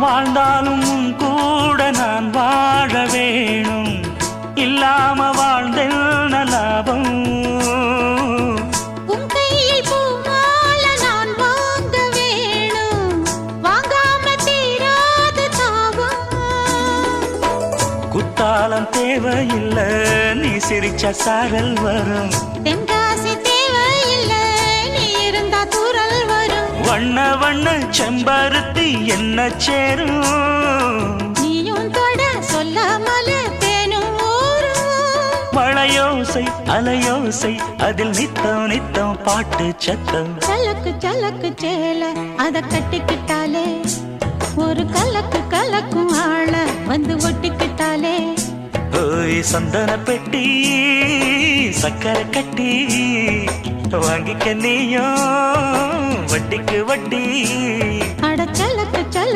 வாழ்ந்தாலும் உன் கூட நான் வாழ வேணும், இல்லாம வாழ்ந்தென்ன லாபம். உன் கையில் பூமால நான் வாங்க வேணும், வாங்காம தீராத தாவம். குத்தாலம் தேவையில்லை, நீ சிரிச்ச சாரல் வரும். தென்காசி தேவையில்லை, நீ இருந்தா தூரல் வரும். வண்ண வண்ண செம்பருத்தி என்ன சேரும், நீயும் தொட சொல்லாமல தேனும் ஊரும். மழையோசை அலையோசை அதில் நித்தம் நித்தம் பாட்டு சத்தம். சலக்கு சலக்கு சேல அத கட்டிக்கிட்டாலே, ஒரு கலக்கு கலக்கும் ஆள வந்து ஒட்டிக்கிட்டாலே. ஓய் சந்தன பெட்டி சக்கரை கட்டி வாங்கிக்க நீயும் வட்டிக்கு வட்டி. அட சலக்கு சலக்கு